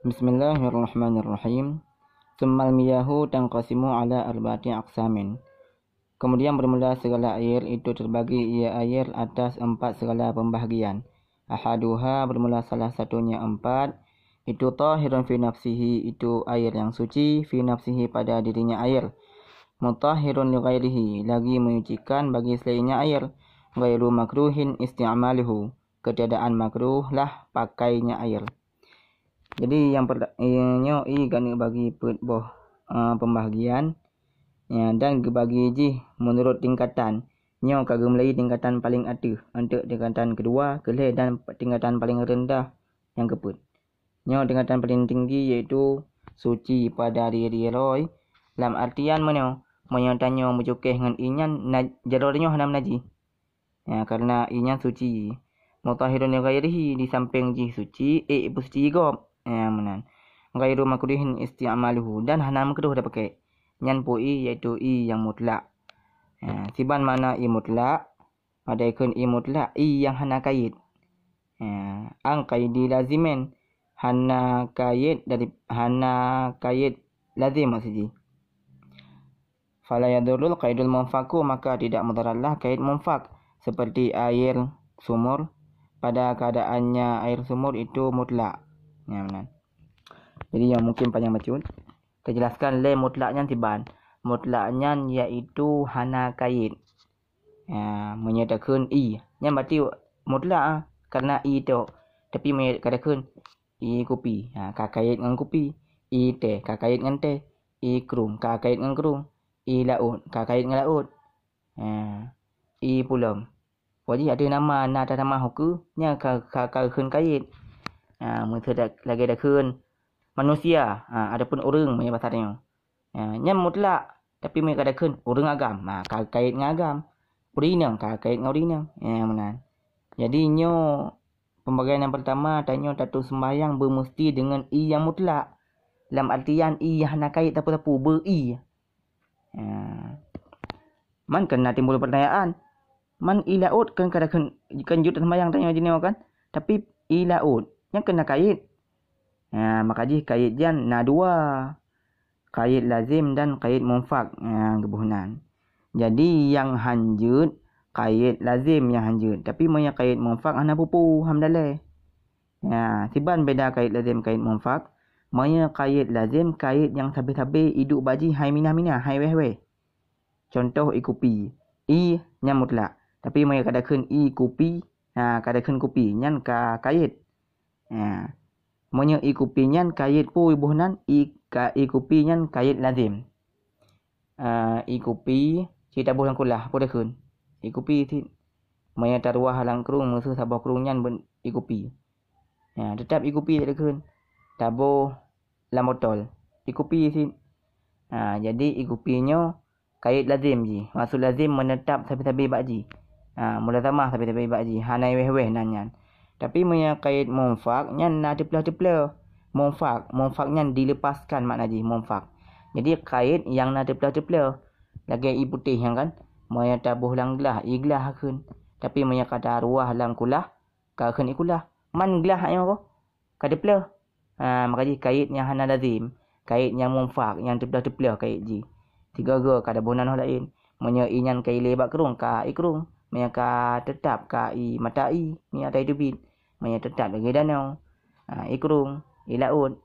Bismillahirrahmanirrahim. Summal miyahu tanqasimu ala arba'ati aqsamin. Kemudian bermula segala air itu terbagi ia air atas 4 segala pembahagian. Ahaduha bermula salah satunya 4. Itu tahirun fi nafsihi, itu air yang suci, fi nafsihi pada dirinya air. Mutahhirun li ghairihi, lagi menyucikan bagi selainnya air. Ghairu makruhin isti'maluhu, ketiadaan makruh lah pakainya air. Jadi yang pertama i gana bagi pembahagian ya, dan bagi ji menurut tingkatan nyo kagak mulai tingkatan paling atas untuk tingkatan kedua kelih dan tingkatan paling rendah yang keput. Nyo tingkatan paling tinggi yaitu suci pada diri roy dalam artian menyo tanyo mujukeh dengan inyan jalurnya hanam naji ya, karena inyan suci. Mutahhirun li ghairihi, di samping ji suci ibu suci gop ya menan. Ghairu makruhin isti'maluhu, dan hana makruh dah pakai. Nyan pui iaitu i yang mutlak. Ya, siban mana i mutlak? Ada ikun i mutlak i yang hana kait. Ya, ang qaidi lazimin, hana kait lazim maksudnya. Fala yadurul qaidul munfaku, maka tidak mudaratlah kait munfak seperti air sumur. Pada keadaannya air sumur itu mutlak. Ya, benar. Jadi yang mungkin panjang bacut. Kita jelaskan le mutlaknya tiban. Mutlaknya yaitu hana kait. Ya, menyatakan i. Yang berarti mutlak karena i tu. Tapi menyatakan i kopi. Ya, kait dengan kopi. I teh, kait dengan teh. I krum, kait dengan krum. I laut, kait dengan laut. Ya, i pulam. Wajib ada nama ada nama hukum nya khun kait. Mungkin lagi ada khun manusia. Adapun orang punya bahasanya. Nya mutlak tapi mereka ada khun orang agam. Kait dengan agam. Urinang kait dengan urinang. Ya benar. Jadi nyo pembagian yang pertama tanya tatu sembahyang bermesti dengan i yang mutlak. Dalam artian i yang nak kait apa-apa ber-i. Man kena timbul pertanyaan. Man ilaut kan kadang kan jut sembahyang tanya jenis kan, tapi ilaut yang kena kait. Maka ji kait jan dua, kait lazim dan kait munfak kebuhunan. Jadi yang hanjut kait lazim yang hanjut, tapi monya kait munfak hana pupu hamdalah. Siban beda kait lazim kait munfak. Monya kait lazim kait yang sabi-sabi hidup baji hai minah-minah hai weh-weh. Contoh ikupi i nya mutlak. Tapi mereka kadakan i kopi, kadakan kopi nyan ka kait. Monya i kopi nyan kait pu ibuhnan i kopi nyan kait lazim. I kopi kita boleh kulah pu dakun. I kopi ti monya tarwah halang krung musuh sabah krung nyan ben i kopi. Tetap i kopi dakun. Tabo lam botol. I kopi ti. Jadi i kopinyo kait lazim ji. Maksud lazim menetap sabi-sabi bakji. Mula tamah tapi baji hanai weh-weh nanyan. Tapi punya kait munfak nyan teplah-teplah. Munfak nyan dilepaskan makna ji munfak. Jadi kait yang teplah-teplah. Lagi i putih yang kan. Moya tabuh lang gelah i gelah akun. Tapi moya kata arwah lang kulah ka akun i kulah. Man gelah yang ko. Kadeplah. Maka ji kait yang hana lazim, kait yang munfak yang teplah-teplah kait ji. Tiga-tiga kada bonan lain. Monya i nyan kai lebak kerung ka i kerung. Mereka tetap kai mata i ni ada hidupin. Mereka tetap lagi danau. Ikrung, i laut.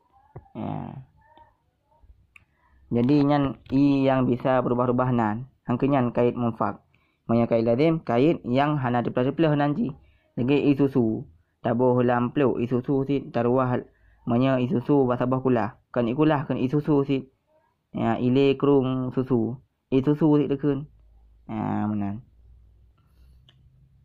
Jadi nyan i yang bisa berubah-ubah nan. Hangkenyan kait munfak. Mereka kait lazim kait yang hana diplah-diplah nanti. Lagi i susu. Tabuh lam pluk i susu si taruah. Mereka i susu basabah kulah. Kan i kulah kan i susu si. Ile krung susu. I susu si dekun. Menan.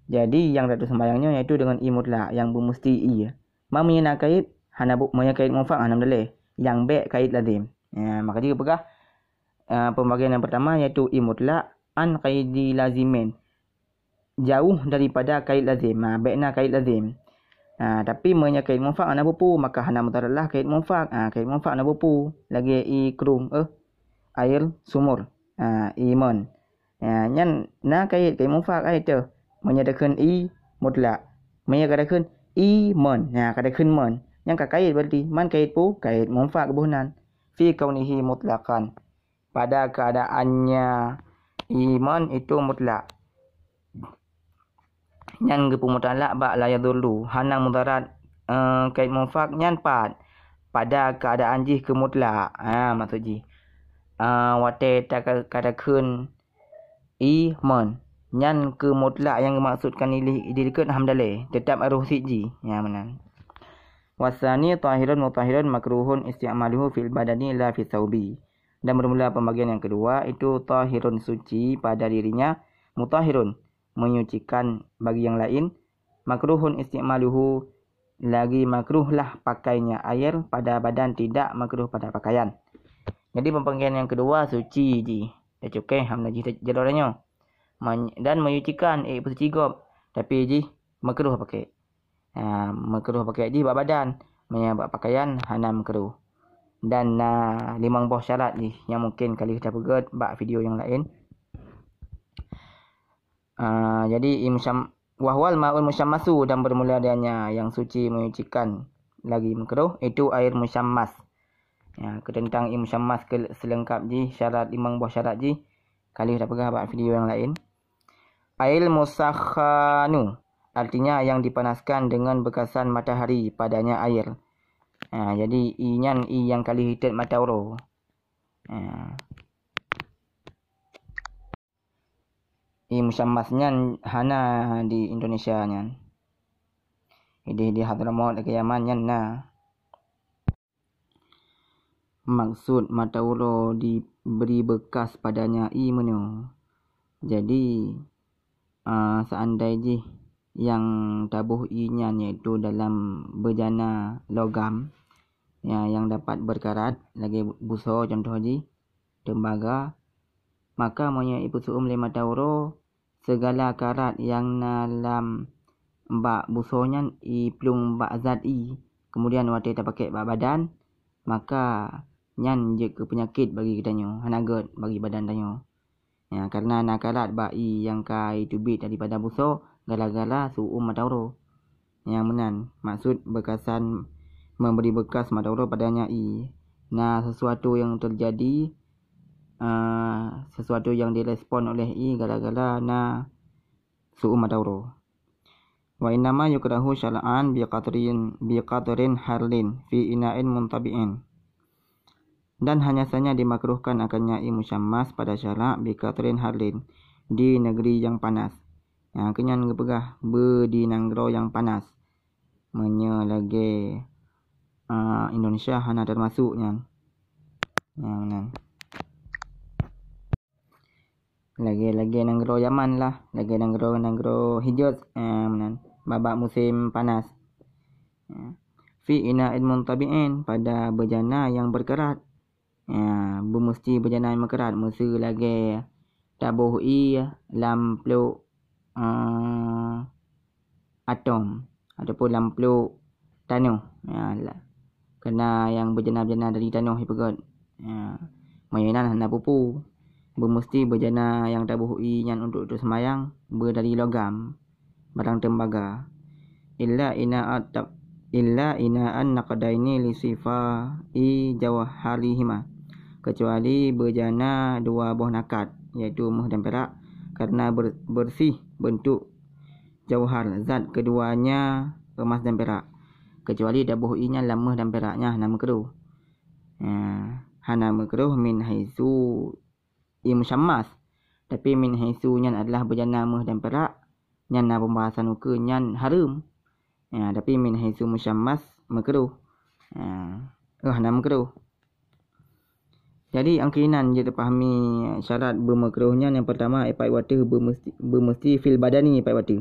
Jadi yang satu sembayangnya yaitu dengan i mutlak yang bermesti i. Mamanya nak kait hana monya kait munfak hana dalih. Yang be kait lazim. Maka dia pegah pembagian yang pertama yaitu i mutlak an qaidi lazimin. Jauh daripada kait lazim. Bekna kait lazim. Tapi monya kait munfak hana pupu maka hana mutaratlah kait munfak. Kait munfak hana pupu. Lagi i krum air sumur. Iman. Nyan na kait munfak ai tu. Menyatakan i mutlak. Menyatakan i mon. Katakan mon. yang kait berarti man kait pu kait munfa kebunan fi kaunihi mutlaqan pada keadaannya iman itu mutlak nyan gepu mutlak ba la yadullu hanang mudarat kait munfa nyan pada keadaan jih ke mutlak maksud ji wate tak kata kun iman nyan ke mutlak yang dimaksudkan dilikat hamdale tetap aruh siji menan wasani tahirun mutahirun makruhun isti'maluhu fil badani la fi thawbi. Dan bermula pembagian yang kedua itu tahirun suci pada dirinya, mutahirun menyucikan bagi yang lain, makruhun isti'maluhu lagi makruhlah pakainya air pada badan, tidak makruh pada pakaian. Jadi pembagian yang kedua suci ji. Dah cukai hamna ji jalannya. Dan menyucikan bersigop tapi ji makruh pakai. Makruh pakai ji buat badan, buat pakaian hana makruh. Dan 5 buah syarat ni yang mungkin kali kita pegat buat video yang lain. Jadi wahwal ma'ul musyammasu dan bermula adanya yang suci menyucikan lagi makruh itu air musyammas. Tentang musyammas selengkap ji syarat 5 buah syarat ji kali kita pegat buat video yang lain. Air musakhanu artinya yang dipanaskan dengan bekasan matahari padanya air. Jadi i yang kali hitat mata uro. Musyammasnya hana di Indonesia nya. Di Hadramaut ke Yaman nya maksud mata uro diberi bekas padanya menu. Jadi seandainya yang tabuh nya iaitu dalam bejana logam yang dapat berkarat lagi buso contoh ji tembaga, maka monya ibu suum 5 tauro segala karat yang dalam bak busonya plung bak zat kemudian wate tak pakai bak badan, maka nyan je ke penyakit bagi kitanyo hanagat bagi badan tanyo. Karena nakarat bayi yang kai tubit daripada buso gala-gala suum matauro. Yang menan maksud bekasan memberi bekas matauro padanya sesuatu yang terjadi sesuatu yang direspon oleh gala-gala suum matauro. Wa innama yukrahu syar'an biqadrin harlin fi ina'in muntabi'in. Dan hanya saja dimakruhkan akannya musyammas pada syarak biqadrin harlin di negeri yang panas. Kenyan ngepegah di nanggro yang panas. Lagi Indonesia hana termasuknya. Lagi nanggro Yaman lah, lagi nanggro Hijaz babak musim panas. Fi ina'in muntabi'in pada bejana yang berkerat. Mesti bejana yang berkerat, mesti lagi tabuh lampu atom ataupun lampu tanah. Kena yang berjana-jana dari tanah hipegot. Mainan hendak pupu. Mesti berjana yang tabuh nyan untuk semayang dari logam barang tembaga. Illa ina'an naqdaini li sifa jawharihima. Kecuali berjana 2 buah nakat iaitu emas dan perak karena bersih bentuk jauhar zat keduanya emas dan perak, kecuali dabuh nya lamah dan peraknya hana makruh. Hana makruh min haisu musyammas, tapi min haisu nya adalah berjana emas dan perak nya pembahasan uka nya haram. Tapi min haisu musyammas makruh. Hana makruh. Jadi angkinan je terpahami syarat bermakruhnya. Yang pertama ipai wata bermesti fil badani ipai wata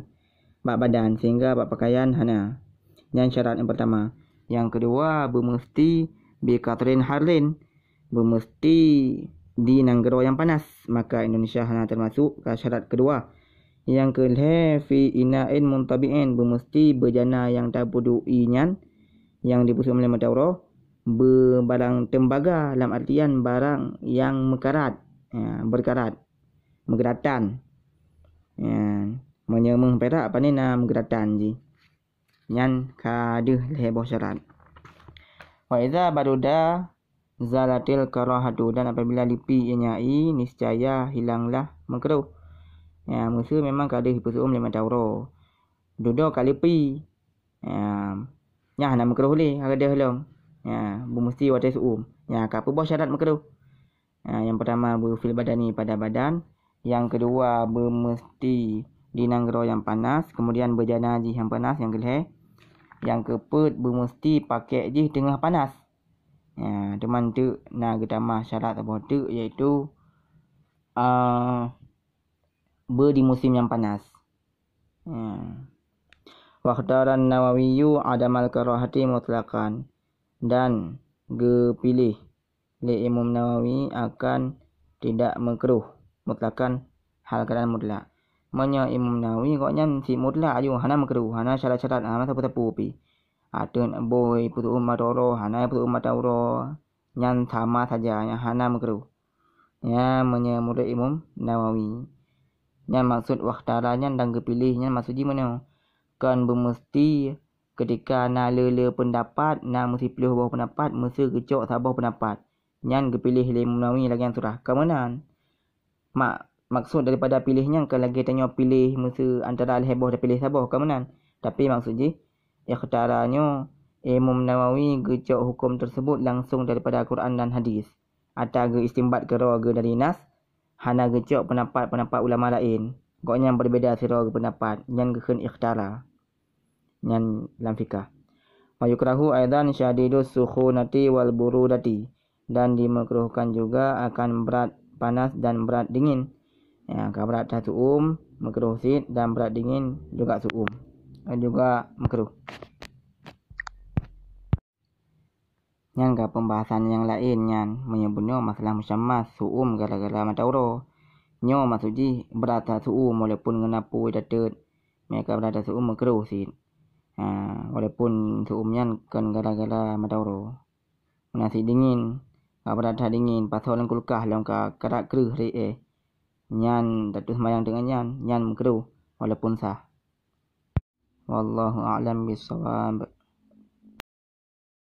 bak badan sehingga bak pakaian hana. Yang syarat yang pertama. Yang kedua bermesti bi katrin harlin, bermesti di nanggro yang panas, maka Indonesia hana termasuk ke syarat kedua. Yang kedua fi ina'in muntabi'in, bermesti berjana yang tabudu inyan yang dipusuk oleh matauro barang tembaga dalam artian barang yang berkarat, menggeratan. Menyemeng perak apa ni nak menggeratan ji. Nyan kaduh leh boh syarat. Wa idza baruda zalatil karahatu, dan apabila lipi ianyai niscaya hilanglah makruh. Ya, musa memang kada hiposuum 5 tahun. Duduk kat lipi. Ya, nak makruh ni ada helum. Ya, mesti watai suum. Ya, apa buah syarat makruh? Yang pertama berfil badani pada badan, yang kedua bermesti di nanggro yang panas, kemudian berjana jih yang panas yang geleh, yang keempat bermesti pakai jih tengah panas. Ya, teman tu nak ditambah syarat apa tu, iaitu di musim yang panas. Waqtaran Nawawiyu adamal karahati mutlaqan, dan pilih li Imam Nawawi akan tidak makruh mutlakan hal keadaan mutlak. Manya Imam Nawawi koknya si mutlak ayu hana makruh, hana syarat-syarat hana tapu-tapu pi. Atun boy putu matoro hana putu matoro nyan sama saja yang hana makruh. Ya, manya murid Imam Nawawi. Yang maksud waktaranya dan kepilihnya maksudnya mana? Kan bermesti ketika na lele pendapat, na mesti pilih bawah pendapat, mesti kecok sabah pendapat. Yang kepilih Imam Nawawi lagi yang surah. Kemudian maksud daripada pilihnya kan lagi tanya pilih mesti antara al-hebah dan pilih sabah. Kemudian tapi maksudnya ikhtarannya Imam Nawawi kecok hukum tersebut langsung daripada Quran dan hadis. Atau istimbat ke dari nas, hana kecok pendapat ulama lain. Koknya berbeza sira pendapat yang kekhen ikhtara. Yang dalam fikah. Wa yukrahu aidan syadidus sukhunati wal burudati, dan dimakruhkan juga akan berat panas dan berat dingin. Ya, kalau berat suum makruh sid, dan berat dingin juga suum. Juga makruh. Yang ke pembahasan yang lain yang menyebutnya masalah musyammas suum gara-gara matauro. Nyo maksudnya berat suum walaupun ngenapu datet. Mereka berat suum makruh sid. Walaupun suumnya kan gara-gara matauro. Nasi dingin, berada dingin, pasal kulkah lang ka karak keruh nyan datus mayang dengan nyan makruh walaupun sah. Wallahu a'lam bissawab.